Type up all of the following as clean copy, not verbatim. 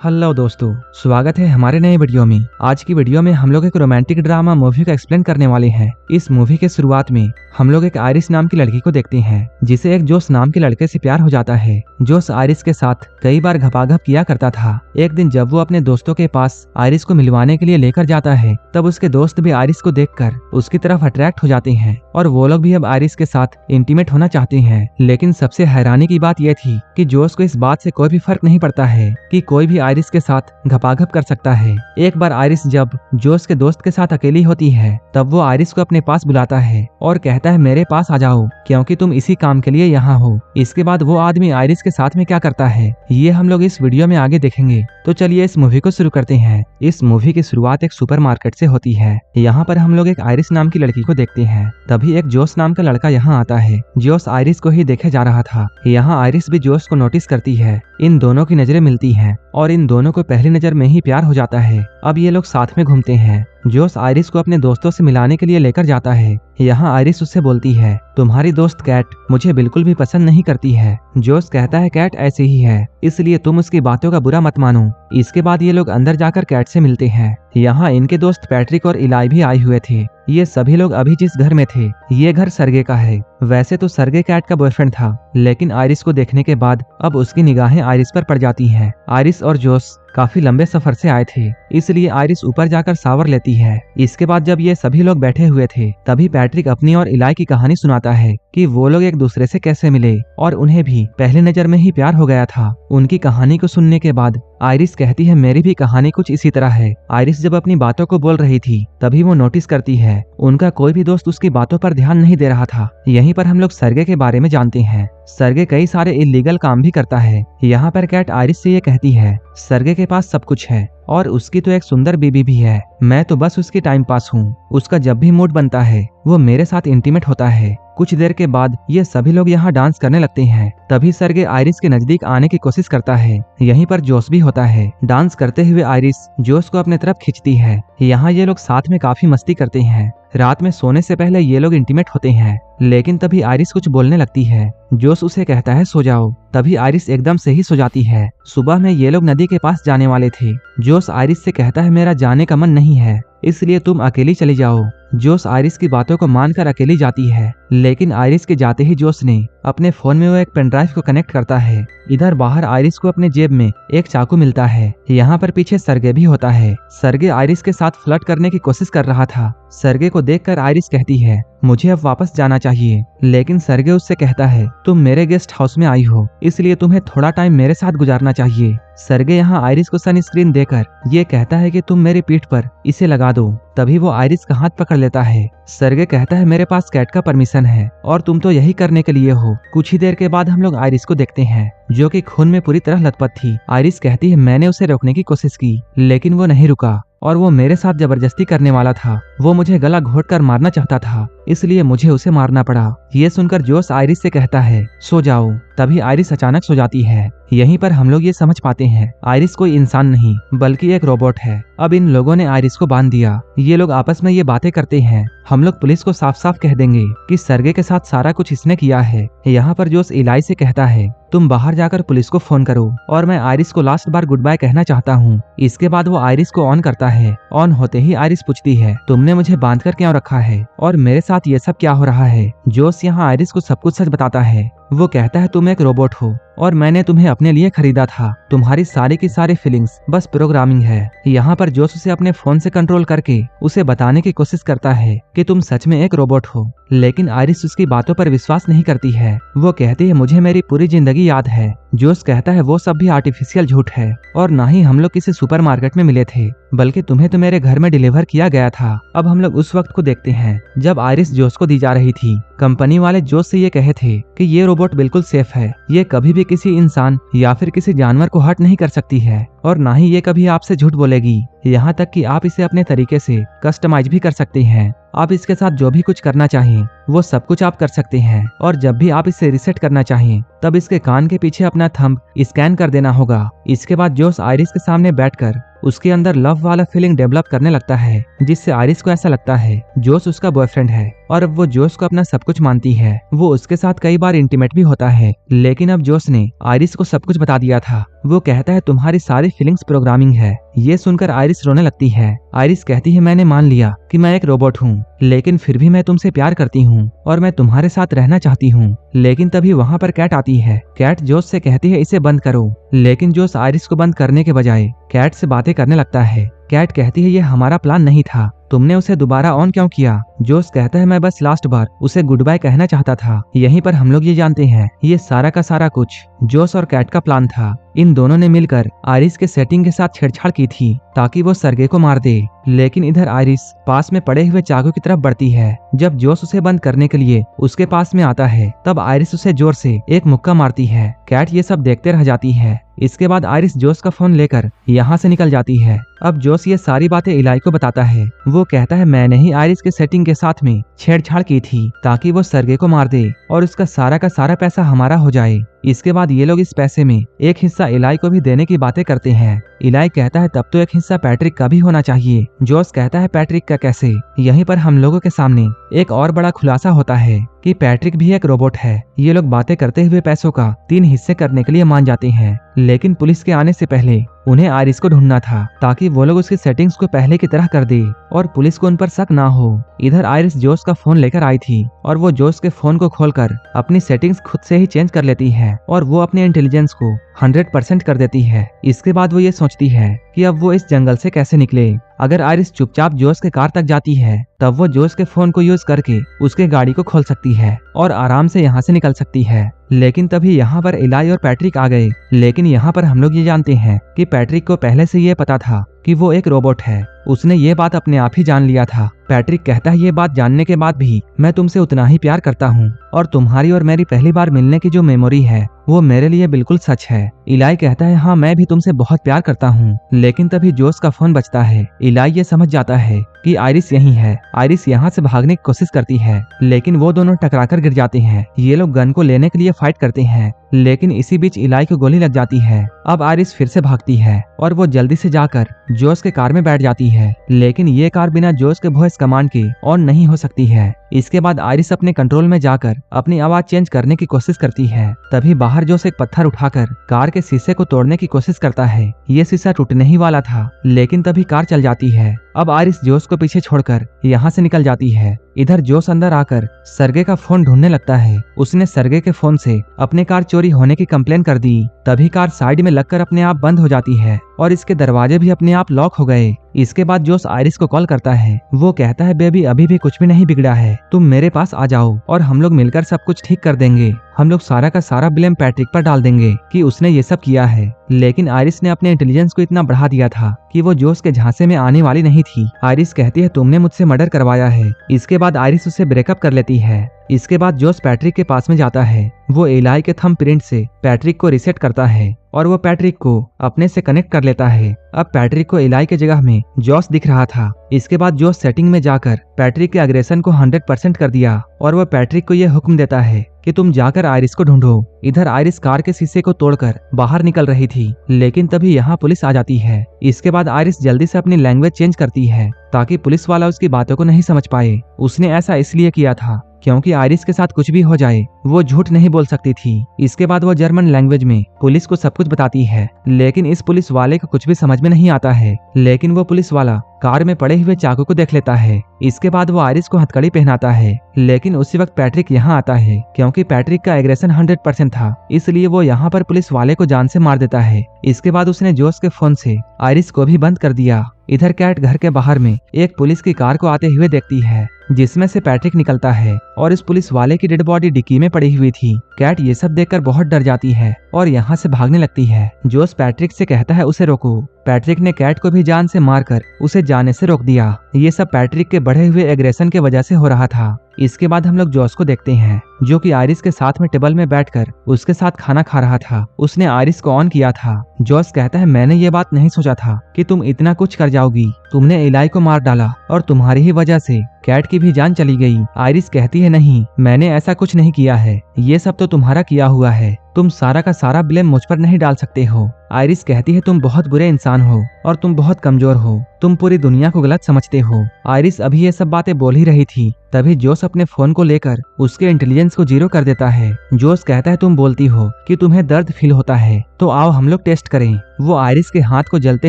Hello दोस्तों, स्वागत है हमारे नए वीडियो में। आज की वीडियो में हम लोग एक रोमांटिक ड्रामा मूवी का एक्सप्लेन करने वाले हैं। इस मूवी के शुरुआत में हम लोग एक आयरिस नाम की लड़की को देखते हैं, जिसे एक जोश नाम के लड़के से प्यार हो जाता है। जोश आयरिस के साथ कई बार घपाघप किया करता था। एक दिन जब वो अपने दोस्तों के पास आयरिस को मिलवाने के लिए लेकर जाता है, तब उसके दोस्त भी आयरिस को देखकर उसकी तरफ अट्रैक्ट हो जाते हैं और वो लोग भी अब आयरिस के साथ इंटीमेट होना चाहते हैं। लेकिन सबसे हैरानी की बात यह थी कि जोश को इस बात से कोई भी फर्क नहीं पड़ता है कि कोई भी आयरिस के साथ घपाघप कर सकता है। एक बार आयरिस जब जोश के दोस्त के साथ अकेली होती है, तब वो आयरिस को अपने पास बुलाता है और कहता है मेरे पास आ जाओ, क्योंकि तुम इसी काम के लिए यहाँ हो। इसके बाद वो आदमी आयरिस के साथ में क्या करता है, ये हम लोग इस वीडियो में आगे देखेंगे। तो चलिए इस मूवी को शुरू करते हैं। इस मूवी की शुरुआत एक सुपरमार्केट से होती है। यहाँ पर हम लोग एक आयरिस नाम की लड़की को देखते हैं। तभी एक जोश नाम का लड़का यहाँ आता है। जोश आयरिस को ही देखे जा रहा था। यहाँ आयरिस भी जोश को नोटिस करती है। इन दोनों की नजरें मिलती हैं और इन दोनों को पहली नजर में ही प्यार हो जाता है। अब ये लोग साथ में घूमते हैं। जोश आयरिस को अपने दोस्तों से मिलाने के लिए लेकर जाता है। यहाँ आयरिस उससे बोलती है तुम्हारी दोस्त कैट मुझे बिल्कुल भी पसंद नहीं करती है। जोश कहता है कैट ऐसे ही है, इसलिए तुम उसकी बातों का बुरा मत मानो। इसके बाद ये लोग अंदर जाकर कैट से मिलते हैं। यहाँ इनके दोस्त पैट्रिक और इलाई भी आए हुए थे। ये सभी लोग अभी जिस घर में थे, ये घर सरगे का है। वैसे तो सरगे कैट का बॉयफ्रेंड था, लेकिन आयरिस को देखने के बाद अब उसकी निगाहें आयरिस पर पड़ जाती हैं। आयरिस और जोश काफी लंबे सफर से आए थे, इसलिए आयरिस ऊपर जाकर शावर लेती है। इसके बाद जब ये सभी लोग बैठे हुए थे, तभी पैट्रिक अपनी और इलाई की कहानी सुनाता है कि वो लोग एक दूसरे से कैसे मिले और उन्हें भी पहली नजर में ही प्यार हो गया था। उनकी कहानी को सुनने के बाद आयरिस कहती है मेरी भी कहानी कुछ इसी तरह है। आयरिस जब अपनी बातों को बोल रही थी, तभी वो नोटिस करती है उनका कोई भी दोस्त उसकी बातों पर ध्यान नहीं दे रहा था। यहीं पर हम लोग सरगे के बारे में जानते हैं। सरगे कई सारे इल्लीगल काम भी करता है। यहाँ पर कैट आयरिस से ये कहती है सरगे के पास सब कुछ है और उसकी तो एक सुंदर बीबी भी है। मैं तो बस उसकी टाइम पास हूँ। उसका जब भी मूड बनता है वो मेरे साथ इंटीमेट होता है। कुछ देर के बाद ये सभी लोग यहाँ डांस करने लगते हैं। तभी सरगे आयरिस के नजदीक आने की कोशिश करता है। यहीं पर जोश भी होता है। डांस करते हुए आयरिस जोश को अपने तरफ खींचती है। यहाँ ये लोग साथ में काफी मस्ती करते हैं। रात में सोने से पहले ये लोग इंटीमेट होते हैं, लेकिन तभी आयरिस कुछ बोलने लगती है। जोश उसे कहता है सो जाओ। तभी आयरिस एकदम से ही सो जाती है। सुबह में ये लोग नदी के पास जाने वाले थे। जोश आयरिस से कहता है मेरा जाने का मन नहीं है, इसलिए तुम अकेली चली जाओ। जोश आयरिस की बातों को मानकर अकेली जाती है, लेकिन आयरिस के जाते ही जोश ने अपने फोन में वो एक पेनड्राइव को कनेक्ट करता है। इधर बाहर आयरिस को अपने जेब में एक चाकू मिलता है। यहाँ पर पीछे सरगे भी होता है। सरगे आयरिस के साथ फ्लर्ट करने की कोशिश कर रहा था। सरगे को देखकर आयरिस कहती है मुझे अब वापस जाना चाहिए, लेकिन सरगे उससे कहता है तुम मेरे गेस्ट हाउस में आई हो, इसलिए तुम्हें थोड़ा टाइम मेरे साथ गुजारना चाहिए। सरगे यहाँ आयरिस को सनस्क्रीन देकर ये कहता है कि तुम मेरी पीठ पर इसे लगा दो। तभी वो आयरिस का हाथ पकड़ लेता है। सरगे कहता है मेरे पास कैट का परमिशन है और तुम तो यही करने के लिए हो। कुछ ही देर के बाद हम लोग आयरिस को देखते हैं, जो कि खून में पूरी तरह लथपथ थी। आयरिस कहती है मैंने उसे रोकने की कोशिश की, लेकिन वो नहीं रुका और वो मेरे साथ जबरदस्ती करने वाला था। वो मुझे गला घोंटकर मारना चाहता था, इसलिए मुझे उसे मारना पड़ा। ये सुनकर जोश आयरिस से कहता है सो जाओ। तभी आयरिस अचानक सो जाती है। यहीं पर हम लोग ये समझ पाते हैं आयरिस कोई इंसान नहीं बल्कि एक रोबोट है। अब इन लोगों ने आयरिस को बांध दिया। ये लोग आपस में ये बातें करते हैं हम लोग पुलिस को साफ साफ कह देंगे कि सरगे के साथ सारा कुछ इसने किया है। यहाँ पर जोश इलाई से कहता है तुम बाहर जाकर पुलिस को फोन करो और मैं आयरिस को लास्ट बार गुड बाय कहना चाहता हूँ। इसके बाद वो आयरिस को ऑन करता है। ऑन होते ही आयरिस पूछती है तुमने मुझे बांध कर क्यों रखा है और मेरे साथ ये सब क्या हो रहा है। जोश यहाँ आयरिस को सब कुछ सच बताता है। वो कहता है तुम एक रोबोट हो और मैंने तुम्हें अपने लिए खरीदा था। तुम्हारी सारी की सारी फीलिंग्स बस प्रोग्रामिंग है। यहाँ पर जोश उसे अपने फोन से कंट्रोल करके उसे बताने की कोशिश करता है कि तुम सच में एक रोबोट हो, लेकिन आयरिस उसकी बातों पर विश्वास नहीं करती है। वो कहती है मुझे मेरी पूरी जिंदगी याद है। जोश कहता है वो सब भी आर्टिफिशियल झूठ है और ना ही हम लोग किसी सुपरमार्केट में मिले थे, बल्कि तुम्हें तो मेरे घर में डिलीवर किया गया था। अब हम लोग उस वक्त को देखते हैं जब आयरिस जोश को दी जा रही थी। कंपनी वाले जोश से ये कहे थे कि ये रोबोट बिल्कुल सेफ है, ये कभी भी किसी इंसान या फिर किसी जानवर को हर्ट नहीं कर सकती है और ना ही ये कभी आपसे झूठ बोलेगी। यहाँ तक कि आप इसे अपने तरीके से कस्टमाइज भी कर सकते हैं। आप इसके साथ जो भी कुछ करना चाहें वो सब कुछ आप कर सकते हैं और जब भी आप इसे रिसेट करना चाहें तब इसके कान के पीछे अपना थंब स्कैन कर देना होगा। इसके बाद जोश आयरिस के सामने बैठकर उसके अंदर लव वाला फीलिंग डेवलप करने लगता है, जिससे आयरिस को ऐसा लगता है जोश उसका बॉयफ्रेंड है और अब वो जोश को अपना सब कुछ मानती है। वो उसके साथ कई बार इंटीमेट भी होता है, लेकिन अब जोश ने आयरिस को सब कुछ बता दिया था। वो कहता है तुम्हारी सारी फीलिंग्स प्रोग्रामिंग है। ये सुनकर आयरिस रोने लगती है। आयरिस कहती है मैंने मान लिया कि मैं एक रोबोट हूँ, लेकिन फिर भी मैं तुमसे प्यार करती हूँ और मैं तुम्हारे साथ रहना चाहती हूँ। लेकिन तभी वहाँ पर कैट आती है। कैट जोश से कहती है इसे बंद करो, लेकिन जोश आयरिस को बंद करने के बजाय कैट से बातें करने लगता है। कैट कहती है ये हमारा प्लान नहीं था, तुमने उसे दोबारा ऑन क्यों किया? जोश कहता है मैं बस लास्ट बार उसे गुड बाय कहना चाहता था। यहीं पर हम लोग ये जानते हैं ये सारा का सारा कुछ जोश और कैट का प्लान था। इन दोनों ने मिलकर आयरिस के सेटिंग के साथ छेड़छाड़ की थी ताकि वो सरगे को मार दे। लेकिन इधर आयरिस पास में पड़े हुए चाकू की तरफ बढ़ती है। जब जोश उसे बंद करने के लिए उसके पास में आता है, तब आयरिस उसे जोर से एक मुक्का मारती है। कैट ये सब देखते रह जाती है। इसके बाद आयरिस जोश का फोन लेकर यहाँ से निकल जाती है। अब जोश ये सारी बातें इलाई को बताता है। वो कहता है मैंने ही आयरिस के सेटिंग के साथ में छेड़छाड़ की थी ताकि वो सरगे को मार दे और उसका सारा का सारा पैसा हमारा हो जाए। इसके बाद ये लोग इस पैसे में एक हिस्सा इलाई को भी देने की बातें करते हैं। इलाई कहता है तब तो एक हिस्सा पैट्रिक का भी होना चाहिए। जोश कहता है पैट्रिक का कैसे? यहीं पर हम लोगों के सामने एक और बड़ा खुलासा होता है कि पैट्रिक भी एक रोबोट है। ये लोग बातें करते हुए पैसों का 3 हिस्से करने के लिए मान जाते हैं, लेकिन पुलिस के आने से पहले उन्हें आयरिस को ढूंढना था ताकि वो लोग उसकी सेटिंग्स को पहले की तरह कर दे और पुलिस को उन पर शक ना हो। इधर आयरिस जोश का फोन लेकर आई थी और वो जोश के फोन को खोलकर अपनी सेटिंग्स खुद से ही चेंज कर लेती है और वो अपने इंटेलिजेंस को 100% कर देती है। इसके बाद वो ये सोचती है कि अब वो इस जंगल से कैसे निकले। अगर आयरिस चुपचाप जोश के कार तक जाती है, तब वो जोश के फोन को यूज करके उसके गाड़ी को खोल सकती है और आराम से यहाँ से निकल सकती है। लेकिन तभी यहाँ पर इलाई और पैट्रिक आ गए। लेकिन यहाँ पर हम लोग ये जानते हैं कि पैट्रिक को पहले से ये पता था कि वो एक रोबोट है। उसने ये बात अपने आप ही जान लिया था। पैट्रिक कहता है ये बात जानने के बाद भी मैं तुमसे उतना ही प्यार करता हूँ और तुम्हारी और मेरी पहली बार मिलने की जो मेमोरी है वो मेरे लिए बिल्कुल सच है। इलाई कहता है हाँ मैं भी तुमसे बहुत प्यार करता हूँ। लेकिन तभी जोश का फोन बजता है। इलाई ये समझ जाता है कि आयरिस यहीं है। आयरिस यहाँ से भागने की कोशिश करती है, लेकिन वो दोनों टकराकर गिर जाते हैं। ये लोग गन को लेने के लिए फाइट करते हैं, लेकिन इसी बीच इलाई को गोली लग जाती है। अब आयरिस फिर से भागती है और वो जल्दी से जाकर जोश के कार में बैठ जाती है, लेकिन ये कार बिना जोश के वॉइस कमांड के ऑन नहीं हो सकती है। इसके बाद आयरिस अपने कंट्रोल में जाकर अपनी आवाज चेंज करने की कोशिश करती है। तभी बाहर जोश एक पत्थर उठाकर कार के शीशे को तोड़ने की कोशिश करता है। ये शीशा टूटने ही वाला था, लेकिन तभी कार चल जाती है। अब आयरिस जोश को पीछे छोड़कर यहाँ से निकल जाती है। इधर जोश अंदर आकर सरगे का फोन ढूंढने लगता है। उसने सरगे के फोन से अपने कार चोरी होने की कंप्लेन कर दी। तभी कार साइड में लगकर अपने आप बंद हो जाती है और इसके दरवाजे भी अपने आप लॉक हो गए। इसके बाद जोश आयरिस को कॉल करता है। वो कहता है बेबी अभी भी कुछ भी नहीं बिगड़ा है, तुम मेरे पास आ जाओ और हम लोग मिलकर सब कुछ ठीक कर देंगे। हम लोग सारा का सारा ब्लेम पैट्रिक पर डाल देंगे कि उसने ये सब किया है। लेकिन आयरिस ने अपने इंटेलिजेंस को इतना बढ़ा दिया था कि वो जोश के झांसे में आने वाली नहीं थी। आयरिस कहती है तुमने मुझसे मर्डर करवाया है। इसके बाद आयरिस उससे ब्रेकअप कर लेती है। इसके बाद जोश पैट्रिक के पास में जाता है। वो इलाई के थंब प्रिंट से पैट्रिक को रीसेट करता है और वो पैट्रिक को अपने से कनेक्ट कर लेता है। अब पैट्रिक को इलाई के जगह में जोश दिख रहा था। इसके बाद जोश सेटिंग में जाकर पैट्रिक के अग्रेशन को 100% कर दिया और वो पैट्रिक को यह हुक्म देता है कि तुम जाकर आयरिस को ढूंढो। इधर आयरिस कार के शीशे को तोड़कर बाहर निकल रही थी, लेकिन तभी यहाँ पुलिस आ जाती है। इसके बाद आयरिस जल्दी से अपनी लैंग्वेज चेंज करती है ताकि पुलिस वाला उसकी बातों को नहीं समझ पाए। उसने ऐसा इसलिए किया था क्योंकि आयरिस के साथ कुछ भी हो जाए वो झूठ नहीं बोल सकती थी। इसके बाद वो जर्मन लैंग्वेज में पुलिस को सब कुछ बताती है, लेकिन इस पुलिस वाले को कुछ भी समझ में नहीं आता है। लेकिन वो पुलिस वाला कार में पड़े हुए चाकू को देख लेता है। इसके बाद वो आयरिस को हथकड़ी पहनाता है, लेकिन उसी वक्त पैट्रिक यहाँ आता है। क्योंकि पैट्रिक का एग्रेशन 100% था, इसलिए वो यहाँ पर पुलिस वाले को जान से मार देता है। इसके बाद उसने जोश के फोन से आयरिस को भी बंद कर दिया। इधर कैट घर के बाहर में एक पुलिस की कार को आते हुए देखती है, जिसमें से पैट्रिक निकलता है और इस पुलिस वाले की डेड बॉडी डिक्की में पड़ी हुई थी। कैट ये सब देखकर बहुत डर जाती है और यहाँ से भागने लगती है। जोश पैट्रिक से कहता है उसे रोको। पैट्रिक ने कैट को भी जान से मारकर उसे जाने से रोक दिया। ये सब पैट्रिक के बढ़े हुए एग्रेशन के वजह से हो रहा था। इसके बाद हम लोग जोश को देखते हैं, जो कि आयरिस के साथ में टेबल में बैठकर उसके साथ खाना खा रहा था। उसने आयरिस को ऑन किया था। जोश कहता है मैंने ये बात नहीं सोचा था कि तुम इतना कुछ कर जाओगी। तुमने इलाई को मार डाला और तुम्हारी ही वजह से कैट की भी जान चली गई। आयरिस कहती है नहीं, मैंने ऐसा कुछ नहीं किया है, ये सब तो तुम्हारा किया हुआ है। तुम सारा का सारा ब्लेम मुझ पर नहीं डाल सकते हो। आयरिस कहती है तुम बहुत बुरे इंसान हो और तुम बहुत कमजोर हो, तुम पूरी दुनिया को गलत समझते हो। आयरिस अभी ये सब बातें बोल ही रही थी तभी जोस अपने फोन को लेकर उसके इंटेलिजेंस को 0 कर देता है। जोस कहता है तुम बोलती हो कि तुम्हें दर्द फील होता है, तो आओ हम लोग टेस्ट करें। वो आयरिस के हाथ को जलते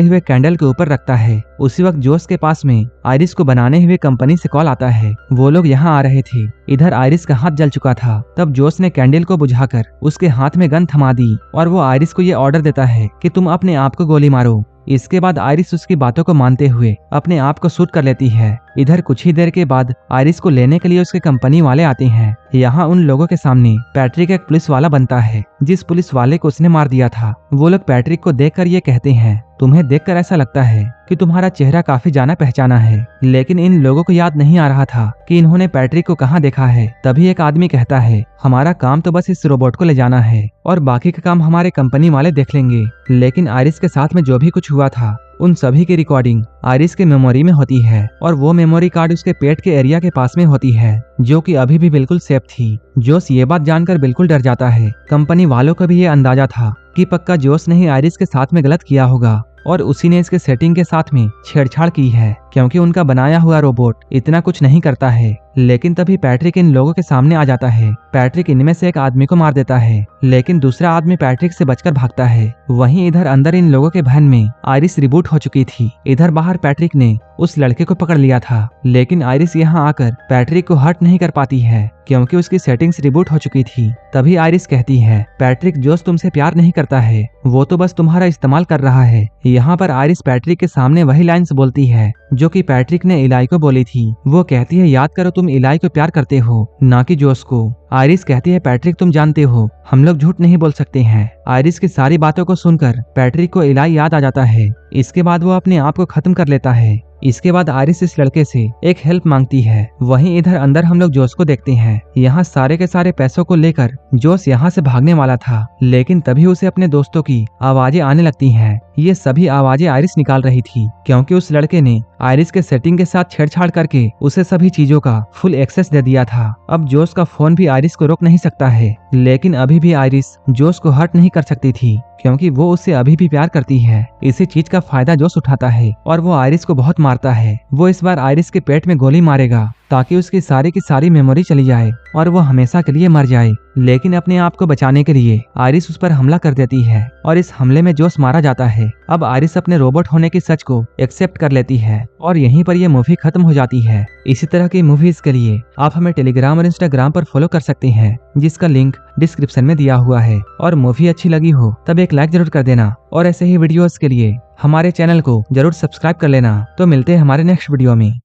हुए कैंडल के ऊपर रखता है। उसी वक्त जोस के पास में आयरिस को बनाने हुए कंपनी से कॉल आता है। वो लोग यहाँ आ रहे थे। इधर आयरिस का हाथ जल चुका था। तब जोस ने कैंडल को बुझाकर उसके हाथ में गन थमा दी और वो आयरिस को ये ऑर्डर देता है कि तुम अपने आप को गोली मारो। इसके बाद आयरिस उसकी बातों को मानते हुए अपने आप को शूट कर लेती है। इधर कुछ ही देर के बाद आयरिस को लेने के लिए उसके कंपनी वाले आते हैं। यहाँ उन लोगों के सामने पैट्रिक एक पुलिस वाला बनता है, जिस पुलिस वाले को उसने मार दिया था। वो लोग पैट्रिक को देखकर ये कहते हैं तुम्हें देखकर ऐसा लगता है कि तुम्हारा चेहरा काफी जाना पहचाना है। लेकिन इन लोगों को याद नहीं आ रहा था कि इन्होंने पैट्रिक को कहाँ देखा है। तभी एक आदमी कहता है हमारा काम तो बस इस रोबोट को ले जाना है और बाकी का काम हमारे कंपनी वाले देख लेंगे। लेकिन आयरिस के साथ में जो भी कुछ हुआ था उन सभी की रिकॉर्डिंग आयरिस के मेमोरी में होती है और वो मेमोरी कार्ड उसके पेट के एरिया के पास में होती है, जो कि अभी भी बिल्कुल सेफ थी। जोस ये बात जानकर बिल्कुल डर जाता है। कंपनी वालों को भी ये अंदाजा था कि पक्का जोस ने ही आयरिस के साथ में गलत किया होगा और उसी ने इसके सेटिंग के साथ में छेड़छाड़ की है, क्योंकि उनका बनाया हुआ रोबोट इतना कुछ नहीं करता है। लेकिन तभी पैट्रिक इन लोगों के सामने आ जाता है। पैट्रिक इनमें से एक आदमी को मार देता है, लेकिन दूसरा आदमी पैट्रिक से बचकर भागता है। वहीं इधर अंदर इन लोगों के वैन में आयरिस रिबूट हो चुकी थी। इधर बाहर पैट्रिक ने उस लड़के को पकड़ लिया था, लेकिन आयरिस यहाँ आकर पैट्रिक को हर्ट नहीं कर पाती है, क्योंकि उसकी सेटिंग्स रिबूट हो चुकी थी। तभी आयरिस कहती है पैट्रिक जोस तुमसे प्यार नहीं करता है, वो तो बस तुम्हारा इस्तेमाल कर रहा है। यहाँ पर आयरिस पैट्रिक के सामने वही लाइन्स बोलती है जो कि पैट्रिक ने इलाई को बोली थी। वो कहती है याद करो तुम इलाई को प्यार करते हो, ना कि जोस को। आयरिस कहती है पैट्रिक तुम जानते हो हम लोग झूठ नहीं बोल सकते हैं। आयरिस की सारी बातों को सुनकर पैट्रिक को इलाई याद आ जाता है। इसके बाद वो अपने आप को खत्म कर लेता है। इसके बाद आयरिस इस लड़के से एक हेल्प मांगती है। वहीं इधर अंदर हम लोग जोस को देखते हैं। यहाँ सारे के सारे पैसों को लेकर जोस यहाँ से भागने वाला था, लेकिन तभी उसे अपने दोस्तों की आवाजें आने लगती हैं। ये सभी आवाजें आयरिस निकाल रही थी, क्योंकि उस लड़के ने आयरिस के सेटिंग के साथ छेड़छाड़ करके उसे सभी चीजों का फुल एक्सेस दे दिया था। अब जोस का फोन भी आयरिस को रोक नहीं सकता है, लेकिन अभी भी आयरिस जोस को हर्ट नहीं कर सकती थी, क्योंकि वो उससे अभी भी प्यार करती है। इसी चीज का फायदा जोस उठाता है और वो आयरिस को बहुत मारता है। वो इस बार आयरिस के पेट में गोली मारेगा ताकि उसकी सारी की सारी मेमोरी चली जाए और वो हमेशा के लिए मर जाए। लेकिन अपने आप को बचाने के लिए आयरिस उस पर हमला कर देती है और इस हमले में जोस मारा जाता है। अब आयरिस अपने रोबोट होने की सच को एक्सेप्ट कर लेती है और यहीं पर ये मूवी खत्म हो जाती है। इसी तरह की मूवीज के लिए आप हमें टेलीग्राम और इंस्टाग्राम पर फॉलो कर सकते हैं, जिसका लिंक डिस्क्रिप्शन में दिया हुआ है। और मूवी अच्छी लगी हो तब एक लाइक जरूर कर देना और ऐसे ही वीडियोस के लिए हमारे चैनल को जरूर सब्सक्राइब कर लेना। तो मिलते हैं हमारे नेक्स्ट वीडियो में।